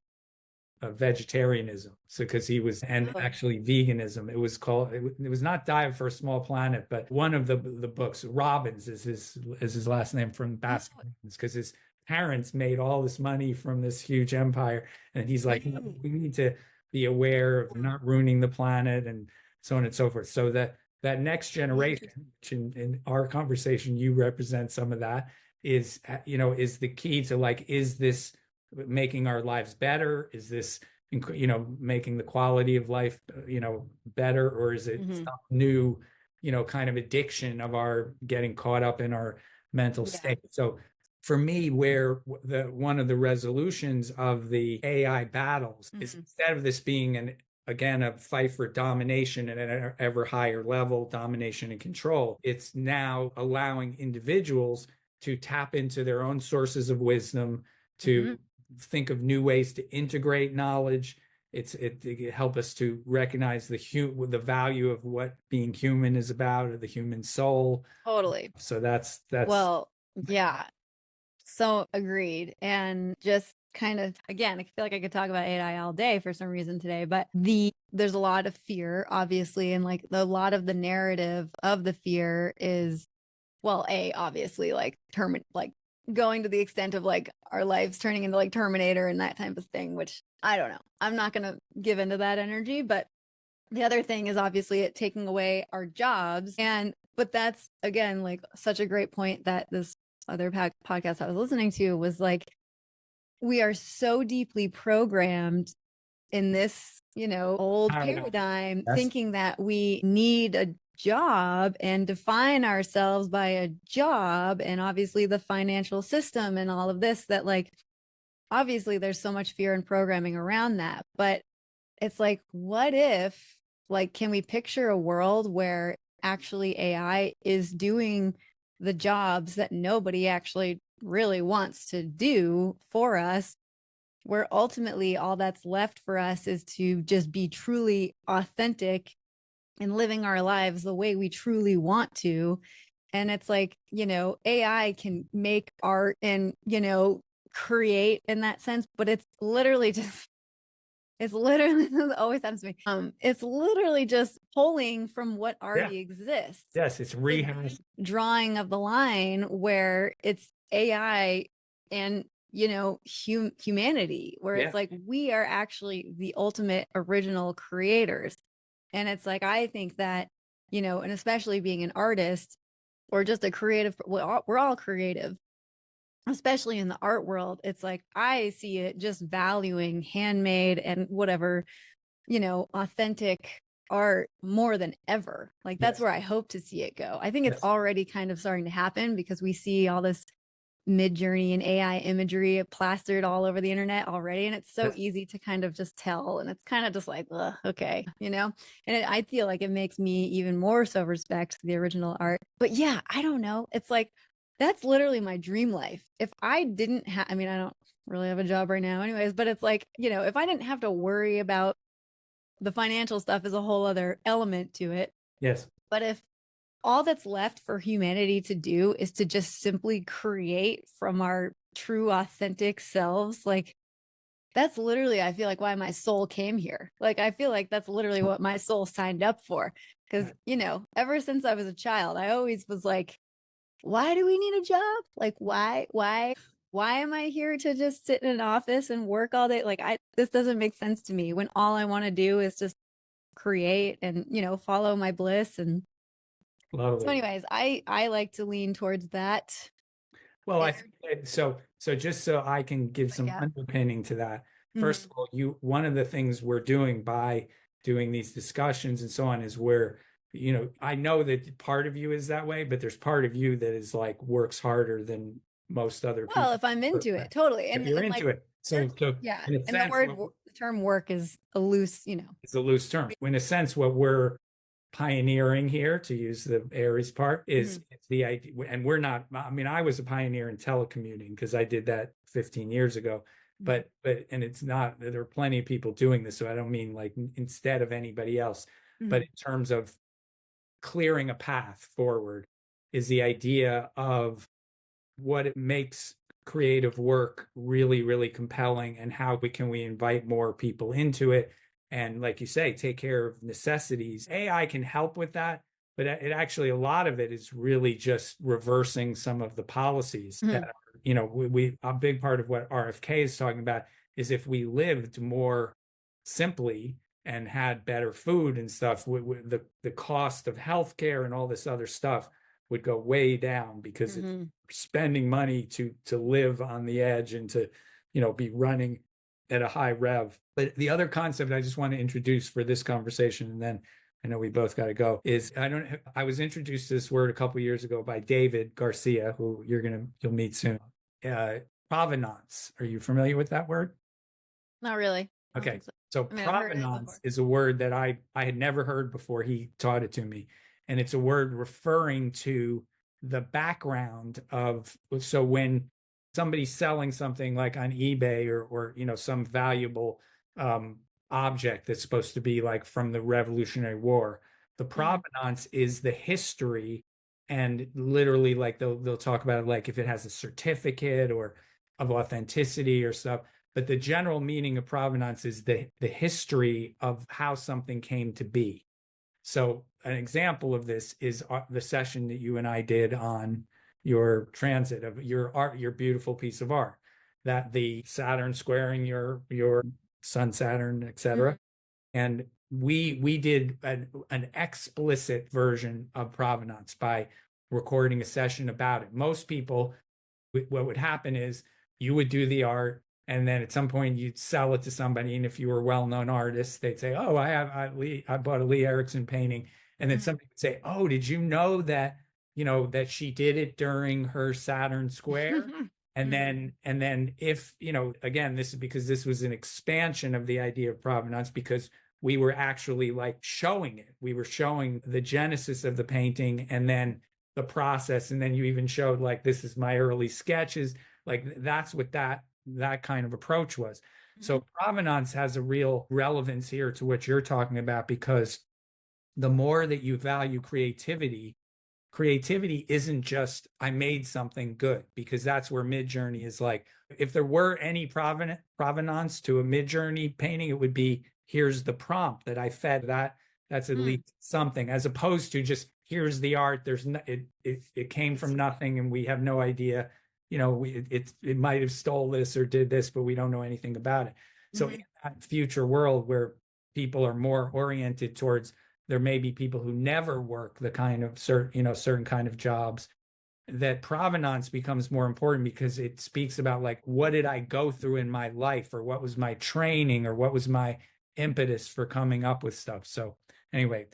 vegetarianism. So because he was, and actually veganism, it was called, it was not Diet for a Small Planet, but one of the books, Robbins is his last name, from Baskin Robbins, because his parents made all this money from this huge empire. And he's like, we need to be aware of not ruining the planet and so on and so forth. So that next generation, which in our conversation, you represent some of that, is the key to like, is this making our lives better? Is this, making the quality of life, better? Or is it some new, kind of addiction of our getting caught up in our mental state? So for me, where one of the resolutions of the AI battles is, instead of this being again, a fight for domination at an ever higher level, domination and control, it's now allowing individuals to tap into their own sources of wisdom, to think of new ways to integrate knowledge. It help us to recognize the value of what being human is about, or the human soul. Totally. So that's well, yeah. So agreed. And just kind of, again, I feel like I could talk about AI all day for some reason today, but there's a lot of fear, obviously. And like a lot of the narrative of the fear is, well, obviously like going to the extent of like our lives turning into like Terminator and that type of thing, which I don't know. I'm not going to give into that energy, but the other thing is obviously it taking away our jobs. But that's, again, like such a great point that this other podcast I was listening to was like, we are so deeply programmed in this, old paradigm, thinking that we need a job and define ourselves by a job, and obviously the financial system and all of this, that like, obviously there's so much fear and programming around that. But it's like, what if, like, can we picture a world where actually AI is doing the jobs that nobody actually really wants to do for us, where ultimately all that's left for us is to just be truly authentic and living our lives the way we truly want to, And it's like, AI can make art and, create in that sense, but it's literally just it's literally this always happens to me. It's literally just pulling from what Yeah. already exists. Yes, it's rehash. Drawing of the line where it's AI and humanity, where it's like we are actually the ultimate original creators. And it's like, I think that, and especially being an artist or just a creative, we're all creative, especially in the art world. It's like, I see it just valuing handmade and whatever, authentic art more than ever. Like, that's where I hope to see it go. I think it's already kind of starting to happen because we see all this mid-journey and AI imagery plastered all over the internet already. And it's so easy to kind of just tell. And it's kind of just like, okay, and I feel like it makes me even more so respect the original art. But yeah, I don't know. It's like, that's literally my dream life. If I didn't have, I mean, I don't really have a job right now anyways, but it's like, if I didn't have to worry about the financial stuff is a whole other element to it. Yes. But if all that's left for humanity to do is to just simply create from our true authentic selves, like, that's literally, I feel like, why my soul came here. Like, I feel like that's literally what my soul signed up for. Because, ever since I was a child, I always was like, why do we need a job? Like, why am I here to just sit in an office and work all day? Like, this doesn't make sense to me when all I want to do is just create and, follow my bliss. And Lovely. so anyways, I like to lean towards that. Well, I think that, so just so I can give some underpinning to that. First of all, one of the things we're doing by doing these discussions and so on is where, I know that part of you is that way, but there's part of you that is like works harder than most other people. Well, if I'm into it, totally. And if you're into it. So yeah. In a And sense, the term work is a loose, it's a loose term. In a sense, what we're pioneering here, to use the Aries part, is it's the idea. And we're not, I mean, I was a pioneer in telecommuting because I did that 15 years ago. But and it's not, there are plenty of people doing this. So I don't mean like instead of anybody else, but in terms of clearing a path forward is the idea of what it makes creative work really, really compelling, and how can we invite more people into it. And like you say, take care of necessities. AI can help with that, but it actually, a lot of it is really just reversing some of the policies that are, we a big part of what RFK is talking about is if we lived more simply and had better food and stuff, the cost of healthcare and all this other stuff would go way down because it's spending money to live on the edge and to, be running at a high rev. But the other concept I just want to introduce for this conversation, and then I know we both got to go, is I was introduced to this word a couple of years ago by David Garcia, who you'll meet soon. Provenance. Are you familiar with that word? Not really. Okay. So provenance is a word that I had never heard before he taught it to me. And it's a word referring to the background of, so when somebody's selling something like on eBay or some valuable object that's supposed to be like from the Revolutionary War, the provenance is the history, and literally like they'll talk about it like if it has a certificate or of authenticity or stuff. But the general meaning of provenance is the history of how something came to be. So an example of this is the session that you and I did on your transit of your art, your beautiful piece of art, that the Saturn squaring your Sun, Saturn, etc. And we did an explicit version of provenance by recording a session about it. Most people, what would happen is you would do the art, and then at some point you'd sell it to somebody. And if you were a well-known artist, they'd say, oh, I bought a Lee Erickson painting. And then somebody would say, oh, did you know that, that she did it during her Saturn square? And then if, again, this is because this was an expansion of the idea of provenance, because we were actually like showing it. We were showing the genesis of the painting and then the process. And then you even showed like, this is my early sketches. Like that's what that kind of approach was. So provenance has a real relevance here to what you're talking about, because the more that you value creativity creativity isn't just I made something good, because that's where Midjourney is like. If there were any provenance to a Midjourney painting, it would be here's the prompt that I fed that. That's at least something, as opposed to just here's the art. There's no, it came from nothing, and we have no idea. You know, it might have stole this or did this, but we don't know anything about it. So in that future world where people are more oriented towards, there may be people who never work the kind of certain kind of jobs, that provenance becomes more important, because it speaks about like, what did I go through in my life, or what was my training, or what was my impetus for coming up with stuff. So anyway,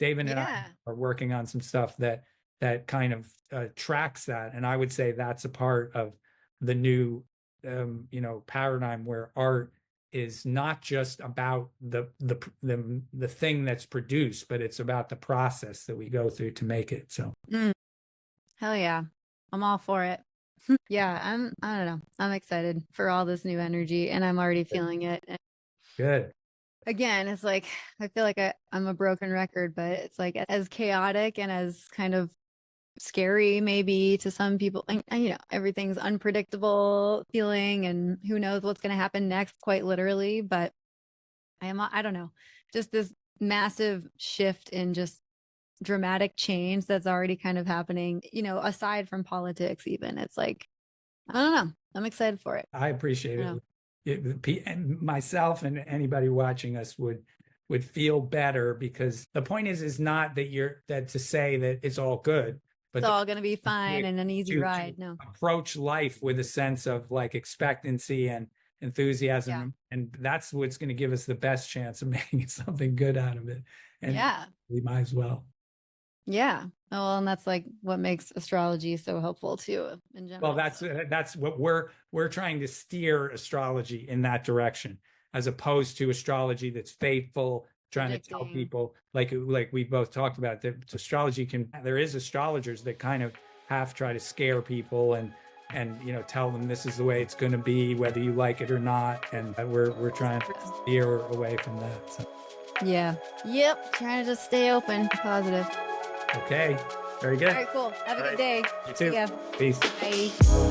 David and I are working on some stuff that kind of tracks that, and I would say that's a part of the new paradigm, where art is not just about the thing that's produced, but it's about the process that we go through to make it. So hell yeah, I'm all for it. Yeah, I don't know, I'm excited for all this new energy, and I'm already feeling it. Good. Again, it's like, I feel like I'm a broken record, but it's like, as chaotic and as kind of scary maybe to some people, and everything's unpredictable feeling, and who knows what's going to happen next, quite literally. But I don't know, just this massive shift in just dramatic change that's already kind of happening, aside from politics even. It's like, I don't know, I'm excited for it. I appreciate it. And myself and anybody watching us would feel better, because the point is not that to say that it's all good, but it's all going to be fine and an easy ride. No, approach life with a sense of like expectancy and enthusiasm, and that's what's going to give us the best chance of making something good out of it. And we might as well. Yeah. Well, and that's like what makes astrology so helpful too, in general. Well, that's what we're trying to steer astrology in that direction, as opposed to astrology that's faithful, trying to tell people, like we both talked about, that astrology there is astrologers that kind of half try to scare people and tell them this is the way it's going to be, whether you like it or not. And we're trying to steer away from that. So. Yeah. Yep. Trying to just stay open, positive. Okay. Very good. All right, cool. Have a good day. You too. Yeah. Peace. Bye.